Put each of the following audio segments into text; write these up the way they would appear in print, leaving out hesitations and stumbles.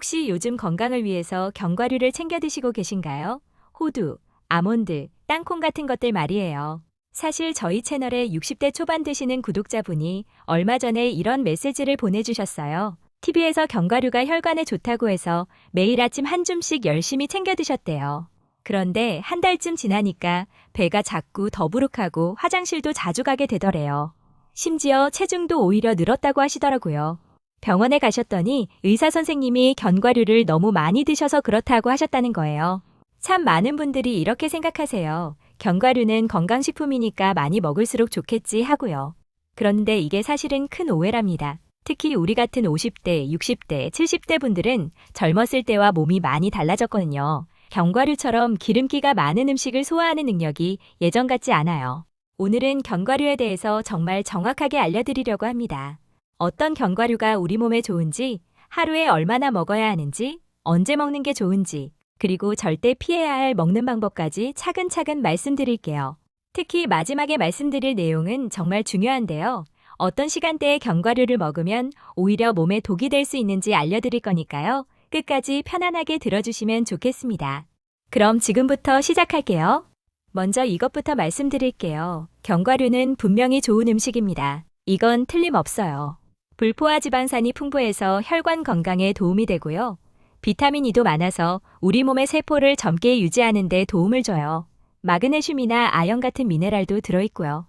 혹시 요즘 건강을 위해서 견과류를 챙겨 드시고 계신가요? 호두, 아몬드, 땅콩 같은 것들 말이에요. 사실 저희 채널에 60대 초반 되시는 구독자분이 얼마 전에 이런 메시지를 보내주셨어요. TV에서 견과류가 혈관에 좋다고 해서 매일 아침 한 줌씩 열심히 챙겨 드셨대요. 그런데 한 달쯤 지나니까 배가 자꾸 더부룩하고 화장실도 자주 가게 되더래요. 심지어 체중도 오히려 늘었다고 하시더라고요. 병원에 가셨더니 의사 선생님이 견과류를 너무 많이 드셔서 그렇다고 하셨다는 거예요. 참 많은 분들이 이렇게 생각하세요. 견과류는 건강식품이니까 많이 먹을수록 좋겠지 하고요. 그런데 이게 사실은 큰 오해랍니다. 특히 우리 같은 50대, 60대, 70대 분들은 젊었을 때와 몸이 많이 달라졌거든요. 견과류처럼 기름기가 많은 음식을 소화하는 능력이 예전 같지 않아요. 오늘은 견과류에 대해서 정말 정확하게 알려드리려고 합니다. 어떤 견과류가 우리 몸에 좋은지, 하루에 얼마나 먹어야 하는지, 언제 먹는 게 좋은지, 그리고 절대 피해야 할 먹는 방법까지 차근차근 말씀드릴게요. 특히 마지막에 말씀드릴 내용은 정말 중요한데요. 어떤 시간대에 견과류를 먹으면 오히려 몸에 독이 될 수 있는지 알려드릴 거니까요. 끝까지 편안하게 들어주시면 좋겠습니다. 그럼 지금부터 시작할게요. 먼저 이것부터 말씀드릴게요. 견과류는 분명히 좋은 음식입니다. 이건 틀림없어요. 불포화 지방산이 풍부해서 혈관 건강에 도움이 되고요. 비타민 E도 많아서 우리 몸의 세포를 젊게 유지하는 데 도움을 줘요. 마그네슘이나 아연 같은 미네랄도 들어있고요.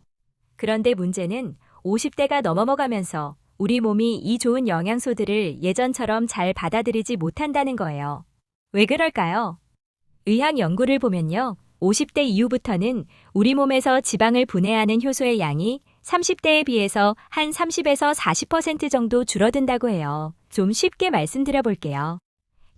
그런데 문제는 50대가 넘어가면서 우리 몸이 이 좋은 영양소들을 예전처럼 잘 받아들이지 못한다는 거예요. 왜 그럴까요? 의학 연구를 보면요. 50대 이후부터는 우리 몸에서 지방을 분해하는 효소의 양이 30대에 비해서 한 30에서 40% 정도 줄어든다고 해요. 좀 쉽게 말씀드려 볼게요.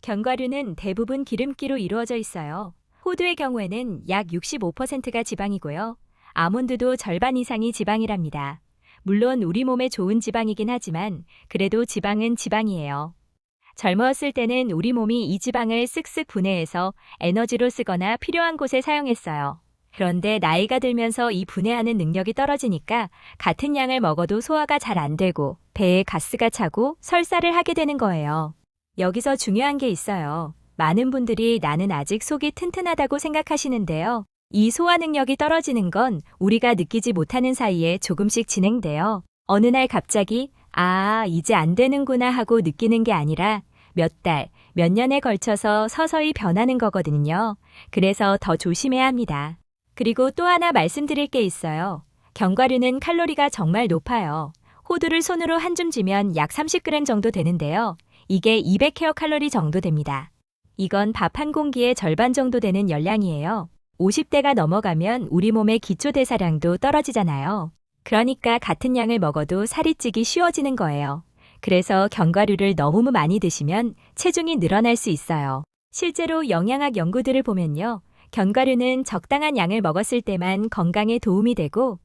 견과류는 대부분 기름기로 이루어져 있어요. 호두의 경우에는 약 65%가 지방이고요. 아몬드도 절반 이상이 지방이랍니다. 물론 우리 몸에 좋은 지방이긴 하지만 그래도 지방은 지방이에요. 젊었을 때는 우리 몸이 이 지방을 쓱쓱 분해해서 에너지로 쓰거나 필요한 곳에 사용했어요. 그런데 나이가 들면서 이 분해하는 능력이 떨어지니까 같은 양을 먹어도 소화가 잘 안 되고 배에 가스가 차고 설사를 하게 되는 거예요. 여기서 중요한 게 있어요. 많은 분들이 나는 아직 속이 튼튼하다고 생각하시는데요. 이 소화 능력이 떨어지는 건 우리가 느끼지 못하는 사이에 조금씩 진행돼요. 어느 날 갑자기 이제 안 되는구나 하고 느끼는 게 아니라 몇 달, 몇 년에 걸쳐서 서서히 변하는 거거든요. 그래서 더 조심해야 합니다. 그리고 또 하나 말씀드릴 게 있어요. 견과류는 칼로리가 정말 높아요. 호두를 손으로 한 줌 쥐면 약 30g 정도 되는데요. 이게 200kcal 정도 됩니다. 이건 밥 한 공기의 절반 정도 되는 열량이에요. 50대가 넘어가면 우리 몸의 기초대사량도 떨어지잖아요. 그러니까 같은 양을 먹어도 살이 찌기 쉬워지는 거예요. 그래서 견과류를 너무 많이 드시면 체중이 늘어날 수 있어요. 실제로 영양학 연구들을 보면요. 견과류는 적당한 양을 먹었을 때만 건강에 도움이 되고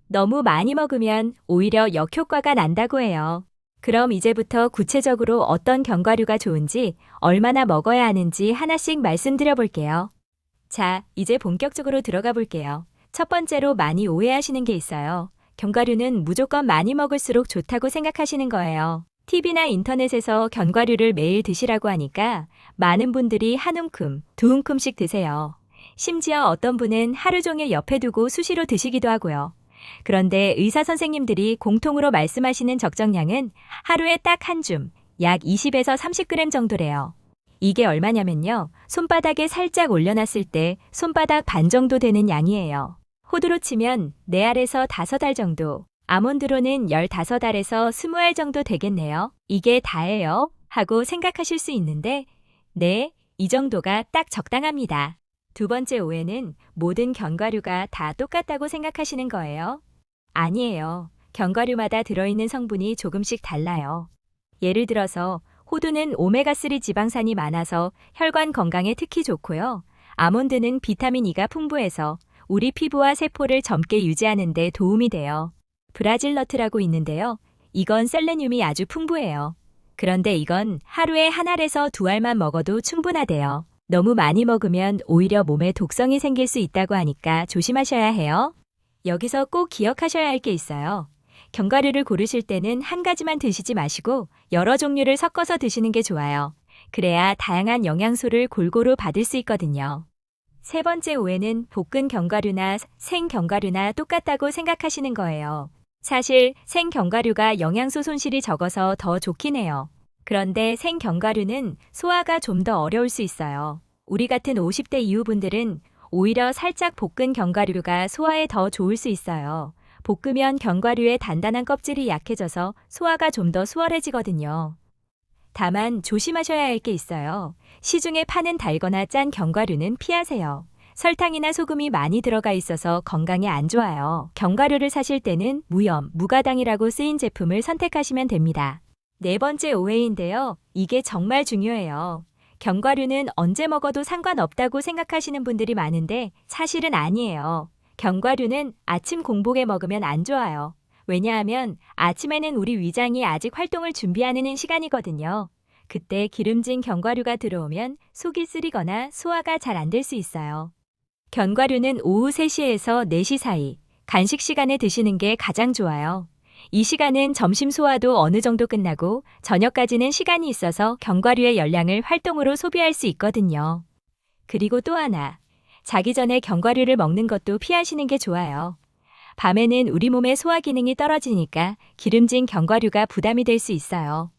너무 많이 먹으면 오히려 역효과가 난다고 해요. 그럼 이제부터 구체적으로 어떤 견과류가 좋은지 얼마나 먹어야 하는지 하나씩 말씀드려 볼게요. 자, 이제 본격적으로 들어가 볼게요. 첫 번째로 많이 오해하시는 게 있어요. 견과류는 무조건 많이 먹을수록 좋다고 생각하시는 거예요. TV나 인터넷에서 견과류를 매일 드시라고 하니까 많은 분들이 한 움큼, 두 움큼씩 드세요. 심지어 어떤 분은 하루 종일 옆에 두고 수시로 드시기도 하고요. 그런데 의사 선생님들이 공통으로 말씀하시는 적정량은 하루에 딱 한 줌, 약 20에서 30g 정도래요. 이게 얼마냐면요. 손바닥에 살짝 올려놨을 때 손바닥 반 정도 되는 양이에요. 호두로 치면 4알에서 5알 정도, 아몬드로는 15알에서 20알 정도 되겠네요. 이게 다예요? 하고 생각하실 수 있는데 네, 이 정도가 딱 적당합니다. 두 번째 오해는 모든 견과류가 다 똑같다고 생각하시는 거예요. 아니에요. 견과류마다 들어있는 성분이 조금씩 달라요. 예를 들어서 호두는 오메가3 지방산이 많아서 혈관 건강에 특히 좋고요. 아몬드는 비타민 E가 풍부해서 우리 피부와 세포를 젊게 유지하는 데 도움이 돼요. 브라질 너트라고 있는데요. 이건 셀레늄이 아주 풍부해요. 그런데 이건 하루에 1알에서 2알만 먹어도 충분하대요. 너무 많이 먹으면 오히려 몸에 독성이 생길 수 있다고 하니까 조심하셔야 해요. 여기서 꼭 기억하셔야 할 게 있어요. 견과류를 고르실 때는 한 가지만 드시지 마시고 여러 종류를 섞어서 드시는 게 좋아요. 그래야 다양한 영양소를 골고루 받을 수 있거든요. 세 번째 오해는 볶은 견과류나 생견과류나 똑같다고 생각하시는 거예요. 사실 생견과류가 영양소 손실이 적어서 더 좋긴 해요. 그런데 생견과류는 소화가 좀 더 어려울 수 있어요. 우리 같은 50대 이후 분들은 오히려 살짝 볶은 견과류가 소화에 더 좋을 수 있어요. 볶으면 견과류의 단단한 껍질이 약해져서 소화가 좀 더 수월해지거든요. 다만 조심하셔야 할 게 있어요. 시중에 파는 달거나 짠 견과류는 피하세요. 설탕이나 소금이 많이 들어가 있어서 건강에 안 좋아요. 견과류를 사실 때는 무염, 무가당이라고 쓰인 제품을 선택하시면 됩니다. 네 번째 오해인데요. 이게 정말 중요해요. 견과류는 언제 먹어도 상관없다고 생각하시는 분들이 많은데 사실은 아니에요. 견과류는 아침 공복에 먹으면 안 좋아요. 왜냐하면 아침에는 우리 위장이 아직 활동을 준비하는 시간이거든요. 그때 기름진 견과류가 들어오면 속이 쓰리거나 소화가 잘 안 될 수 있어요. 견과류는 오후 3시에서 4시 사이, 간식 시간에 드시는 게 가장 좋아요. 이 시간은 점심 소화도 어느 정도 끝나고 저녁까지는 시간이 있어서 견과류의 열량을 활동으로 소비할 수 있거든요. 그리고 또 하나, 자기 전에 견과류를 먹는 것도 피하시는 게 좋아요. 밤에는 우리 몸의 소화 기능이 떨어지니까 기름진 견과류가 부담이 될 수 있어요.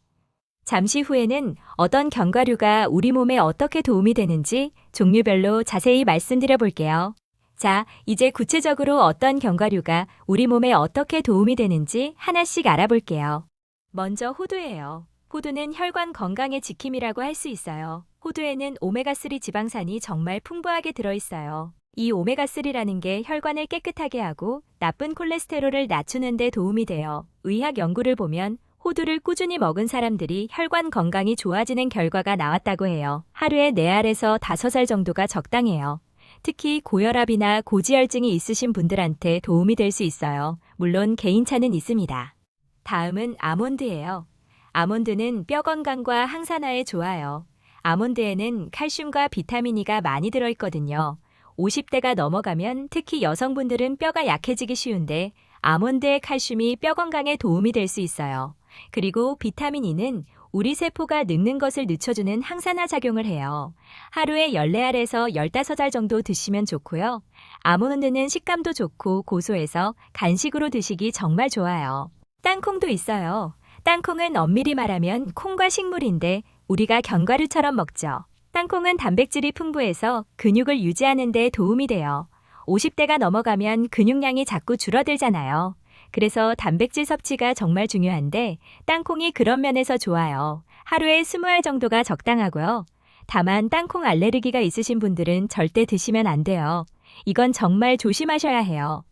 잠시 후에는 어떤 견과류가 우리 몸에 어떻게 도움이 되는지 종류별로 자세히 말씀드려 볼게요. 자, 이제 구체적으로 어떤 견과류가 우리 몸에 어떻게 도움이 되는지 하나씩 알아볼게요. 먼저 호두예요. 호두는 혈관 건강의 지킴이라고 할 수 있어요. 호두에는 오메가3 지방산이 정말 풍부하게 들어있어요. 이 오메가3라는 게 혈관을 깨끗하게 하고 나쁜 콜레스테롤을 낮추는 데 도움이 돼요. 의학 연구를 보면 호두를 꾸준히 먹은 사람들이 혈관 건강이 좋아지는 결과가 나왔다고 해요. 하루에 4알에서 5알 정도가 적당해요. 특히 고혈압이나 고지혈증이 있으신 분들한테 도움이 될 수 있어요. 물론 개인차는 있습니다. 다음은 아몬드예요. 아몬드는 뼈 건강과 항산화에 좋아요. 아몬드에는 칼슘과 비타민 E가 많이 들어있거든요. 50대가 넘어가면 특히 여성분들은 뼈가 약해지기 쉬운데 아몬드의 칼슘이 뼈 건강에 도움이 될 수 있어요. 그리고 비타민 E는 우리 세포가 늙는 것을 늦춰주는 항산화 작용을 해요. 하루에 14알에서 15알 정도 드시면 좋고요. 아몬드는 식감도 좋고 고소해서 간식으로 드시기 정말 좋아요. 땅콩도 있어요. 땅콩은 엄밀히 말하면 콩과 식물인데 우리가 견과류처럼 먹죠. 땅콩은 단백질이 풍부해서 근육을 유지하는 데 도움이 돼요. 50대가 넘어가면 근육량이 자꾸 줄어들잖아요. 그래서 단백질 섭취가 정말 중요한데 땅콩이 그런 면에서 좋아요. 하루에 20알 정도가 적당하고요. 다만 땅콩 알레르기가 있으신 분들은 절대 드시면 안 돼요. 이건 정말 조심하셔야 해요.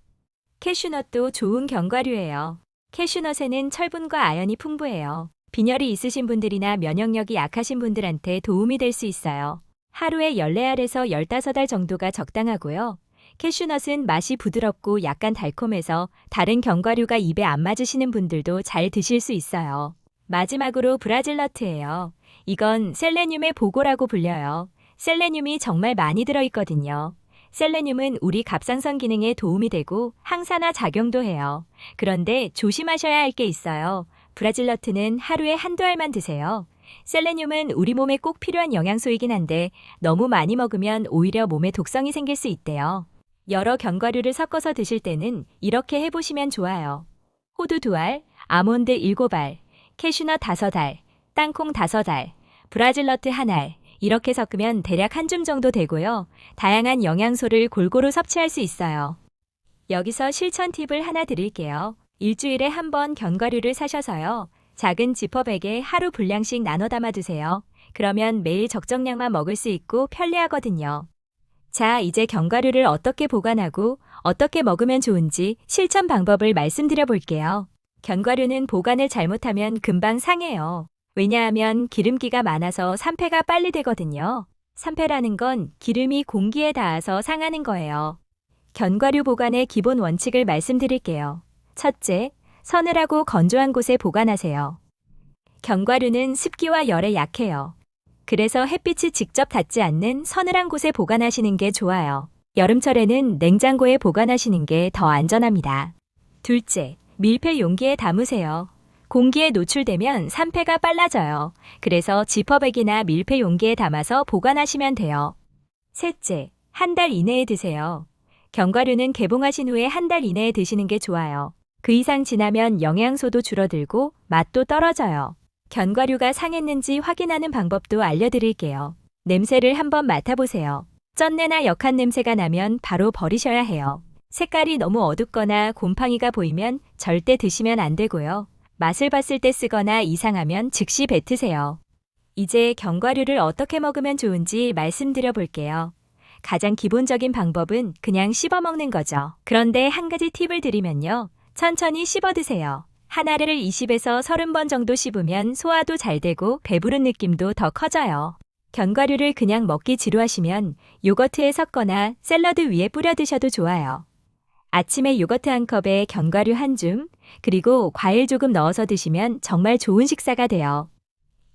캐슈넛도 좋은 견과류예요. 캐슈넛에는 철분과 아연이 풍부해요. 빈혈이 있으신 분들이나 면역력이 약하신 분들한테 도움이 될 수 있어요. 하루에 14알에서 15알 정도가 적당하고요. 캐슈넛은 맛이 부드럽고 약간 달콤해서 다른 견과류가 입에 안 맞으시는 분들도 잘 드실 수 있어요. 마지막으로 브라질너트예요. 이건 셀레늄의 보고라고 불려요. 셀레늄이 정말 많이 들어있거든요. 셀레늄은 우리 갑상선 기능에 도움이 되고 항산화 작용도 해요. 그런데 조심하셔야 할 게 있어요. 브라질너트는 하루에 한두 알만 드세요. 셀레늄은 우리 몸에 꼭 필요한 영양소이긴 한데 너무 많이 먹으면 오히려 몸에 독성이 생길 수 있대요. 여러 견과류를 섞어서 드실 때는 이렇게 해보시면 좋아요. 호두 2알, 아몬드 7알, 캐슈넛 5알, 땅콩 5알, 브라질너트 1알 이렇게 섞으면 대략 한 줌 정도 되고요. 다양한 영양소를 골고루 섭취할 수 있어요. 여기서 실천 팁을 하나 드릴게요. 일주일에 한 번 견과류를 사셔서요. 작은 지퍼백에 하루 분량씩 나눠 담아두세요. 그러면 매일 적정량만 먹을 수 있고 편리하거든요. 자, 이제 견과류를 어떻게 보관하고 어떻게 먹으면 좋은지 실천 방법을 말씀드려 볼게요. 견과류는 보관을 잘못하면 금방 상해요. 왜냐하면 기름기가 많아서 산패가 빨리 되거든요. 산패라는 건 기름이 공기에 닿아서 상하는 거예요. 견과류 보관의 기본 원칙을 말씀드릴게요. 첫째, 서늘하고 건조한 곳에 보관하세요. 견과류는 습기와 열에 약해요. 그래서 햇빛이 직접 닿지 않는 서늘한 곳에 보관하시는 게 좋아요. 여름철에는 냉장고에 보관하시는 게 더 안전합니다. 둘째, 밀폐 용기에 담으세요. 공기에 노출되면 산패가 빨라져요. 그래서 지퍼백이나 밀폐 용기에 담아서 보관하시면 돼요. 셋째, 한 달 이내에 드세요. 견과류는 개봉하신 후에 한 달 이내에 드시는 게 좋아요. 그 이상 지나면 영양소도 줄어들고 맛도 떨어져요. 견과류가 상했는지 확인하는 방법도 알려드릴게요. 냄새를 한번 맡아보세요. 쩐내나 역한 냄새가 나면 바로 버리셔야 해요. 색깔이 너무 어둡거나 곰팡이가 보이면 절대 드시면 안 되고요. 맛을 봤을 때 쓰거나 이상하면 즉시 뱉으세요. 이제 견과류를 어떻게 먹으면 좋은지 말씀드려 볼게요. 가장 기본적인 방법은 그냥 씹어 먹는 거죠. 그런데 한 가지 팁을 드리면요. 천천히 씹어 드세요. 하나를 20에서 30번 정도 씹으면 소화도 잘 되고 배부른 느낌도 더 커져요. 견과류를 그냥 먹기 지루하시면 요거트에 섞거나 샐러드 위에 뿌려 드셔도 좋아요. 아침에 요거트 한 컵에 견과류 한 줌, 그리고 과일 조금 넣어서 드시면 정말 좋은 식사가 돼요.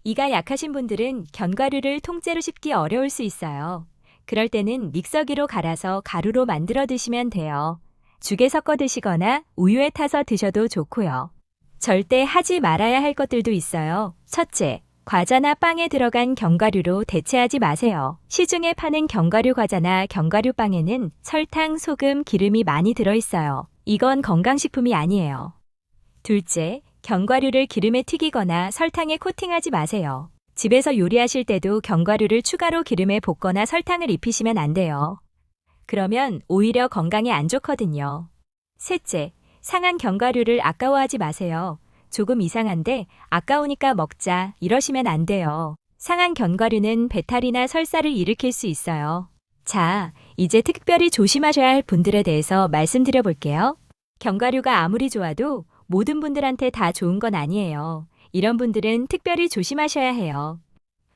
이가 약하신 분들은 견과류를 통째로 씹기 어려울 수 있어요. 그럴 때는 믹서기로 갈아서 가루로 만들어 드시면 돼요. 죽에 섞어 드시거나 우유에 타서 드셔도 좋고요. 절대 하지 말아야 할 것들도 있어요. 첫째, 과자나 빵에 들어간 견과류로 대체하지 마세요. 시중에 파는 견과류 과자나 견과류 빵에는 설탕, 소금, 기름이 많이 들어있어요. 이건 건강식품이 아니에요. 둘째, 견과류를 기름에 튀기거나 설탕에 코팅하지 마세요. 집에서 요리하실 때도 견과류를 추가로 기름에 볶거나 설탕을 입히시면 안 돼요. 그러면 오히려 건강에 안 좋거든요. 셋째, 상한 견과류를 아까워하지 마세요. 조금 이상한데 아까우니까 먹자 이러시면 안 돼요. 상한 견과류는 배탈이나 설사를 일으킬 수 있어요. 자, 이제 특별히 조심하셔야 할 분들에 대해서 말씀드려 볼게요. 견과류가 아무리 좋아도 모든 분들한테 다 좋은 건 아니에요. 이런 분들은 특별히 조심하셔야 해요.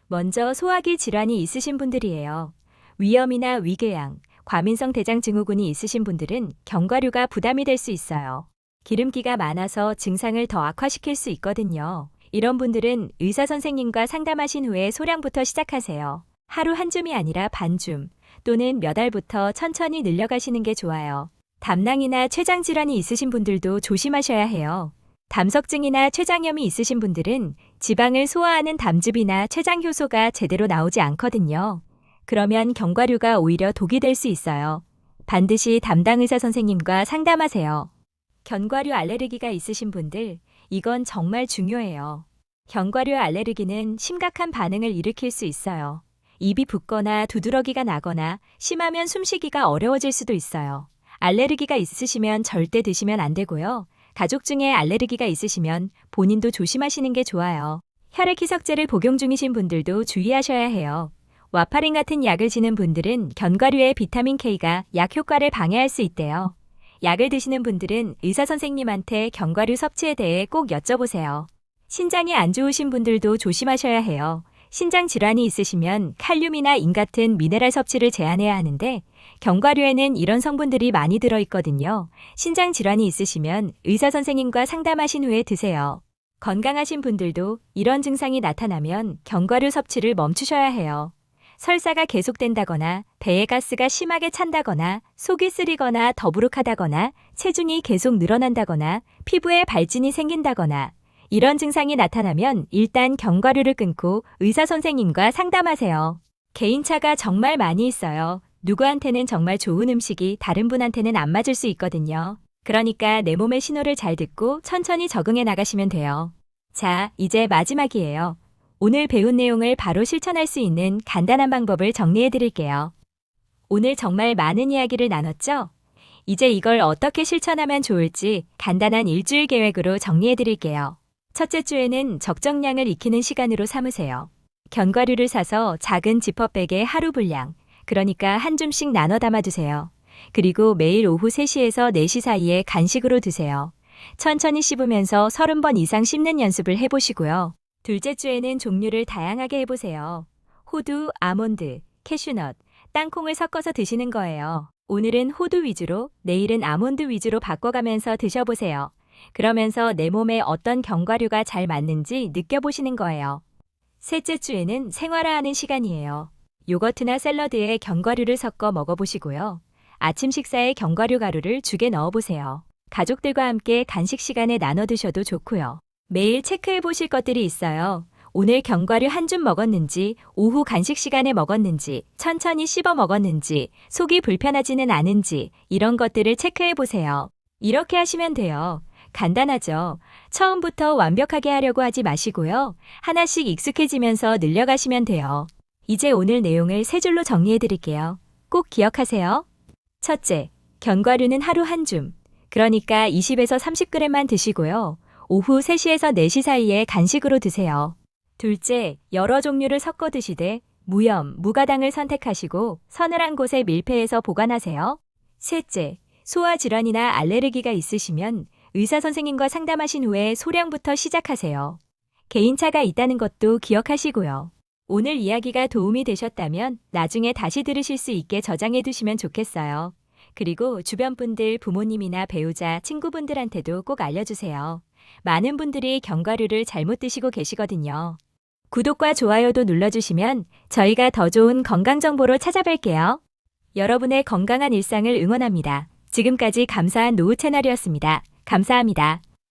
먼저 소화기 질환이 있으신 분들이에요. 위염이나 위궤양, 과민성 대장 증후군이 있으신 분들은 견과류가 부담이 될 수 있어요. 기름기가 많아서 증상을 더 악화시킬 수 있거든요. 이런 분들은 의사 선생님과 상담하신 후에 소량부터 시작하세요. 하루 한 줌이 아니라 반 줌, 또는 몇 알부터 천천히 늘려가시는 게 좋아요. 담낭이나 췌장 질환이 있으신 분들도 조심하셔야 해요. 담석증이나 췌장염이 있으신 분들은 지방을 소화하는 담즙이나 췌장 효소가 제대로 나오지 않거든요. 그러면 견과류가 오히려 독이 될 수 있어요. 반드시 담당 의사 선생님과 상담하세요. 견과류 알레르기가 있으신 분들, 이건 정말 중요해요. 견과류 알레르기는 심각한 반응을 일으킬 수 있어요. 입이 붓거나 두드러기가 나거나 심하면 숨쉬기가 어려워질 수도 있어요. 알레르기가 있으시면 절대 드시면 안 되고요. 가족 중에 알레르기가 있으시면 본인도 조심하시는 게 좋아요. 혈액희석제를 복용 중이신 분들도 주의하셔야 해요. 와파린 같은 약을 지는 분들은 견과류의 비타민 K가 약 효과를 방해할 수 있대요. 약을 드시는 분들은 의사 선생님한테 견과류 섭취에 대해 꼭 여쭤보세요. 신장이 안 좋으신 분들도 조심하셔야 해요. 신장 질환이 있으시면 칼륨이나 인 같은 미네랄 섭취를 제한해야 하는데 견과류에는 이런 성분들이 많이 들어있거든요. 신장 질환이 있으시면 의사 선생님과 상담하신 후에 드세요. 건강하신 분들도 이런 증상이 나타나면 견과류 섭취를 멈추셔야 해요. 설사가 계속된다거나 배에 가스가 심하게 찬다거나 속이 쓰리거나 더부룩하다거나 체중이 계속 늘어난다거나 피부에 발진이 생긴다거나 이런 증상이 나타나면 일단 견과류를 끊고 의사 선생님과 상담하세요. 개인차가 정말 많이 있어요. 누구한테는 정말 좋은 음식이 다른 분한테는 안 맞을 수 있거든요. 그러니까 내 몸의 신호를 잘 듣고 천천히 적응해 나가시면 돼요. 자, 이제 마지막이에요. 오늘 배운 내용을 바로 실천할 수 있는 간단한 방법을 정리해 드릴게요. 오늘 정말 많은 이야기를 나눴죠? 이제 이걸 어떻게 실천하면 좋을지 간단한 일주일 계획으로 정리해 드릴게요. 첫째 주에는 적정량을 익히는 시간으로 삼으세요. 견과류를 사서 작은 지퍼백에 하루 분량, 그러니까 한 줌씩 나눠 담아두세요. 그리고 매일 오후 3시에서 4시 사이에 간식으로 드세요. 천천히 씹으면서 30번 이상 씹는 연습을 해보시고요. 둘째 주에는 종류를 다양하게 해보세요. 호두, 아몬드, 캐슈넛, 땅콩을 섞어서 드시는 거예요. 오늘은 호두 위주로, 내일은 아몬드 위주로 바꿔가면서 드셔보세요. 그러면서 내 몸에 어떤 견과류가 잘 맞는지 느껴보시는 거예요. 셋째 주에는 생활화하는 시간이에요. 요거트나 샐러드에 견과류를 섞어 먹어보시고요. 아침 식사에 견과류 가루를 죽에 넣어보세요. 가족들과 함께 간식 시간에 나눠 드셔도 좋고요. 매일 체크해 보실 것들이 있어요. 오늘 견과류 한 줌 먹었는지, 오후 간식 시간에 먹었는지, 천천히 씹어 먹었는지, 속이 불편하지는 않은지, 이런 것들을 체크해 보세요. 이렇게 하시면 돼요. 간단하죠? 처음부터 완벽하게 하려고 하지 마시고요. 하나씩 익숙해지면서 늘려가시면 돼요. 이제 오늘 내용을 세 줄로 정리해 드릴게요. 꼭 기억하세요. 첫째, 견과류는 하루 한 줌. 그러니까 20에서 30g만 드시고요. 오후 3시에서 4시 사이에 간식으로 드세요. 둘째, 여러 종류를 섞어 드시되 무염, 무가당을 선택하시고 서늘한 곳에 밀폐해서 보관하세요. 셋째, 소화 질환이나 알레르기가 있으시면 의사 선생님과 상담하신 후에 소량부터 시작하세요. 개인차가 있다는 것도 기억하시고요. 오늘 이야기가 도움이 되셨다면 나중에 다시 들으실 수 있게 저장해 두시면 좋겠어요. 그리고 주변 분들, 부모님이나 배우자, 친구분들한테도 꼭 알려주세요. 많은 분들이 견과류를 잘못 드시고 계시거든요. 구독과 좋아요도 눌러주시면 저희가 더 좋은 건강 정보로 찾아뵐게요. 여러분의 건강한 일상을 응원합니다. 지금까지 감사한 노후 채널이었습니다. 감사합니다.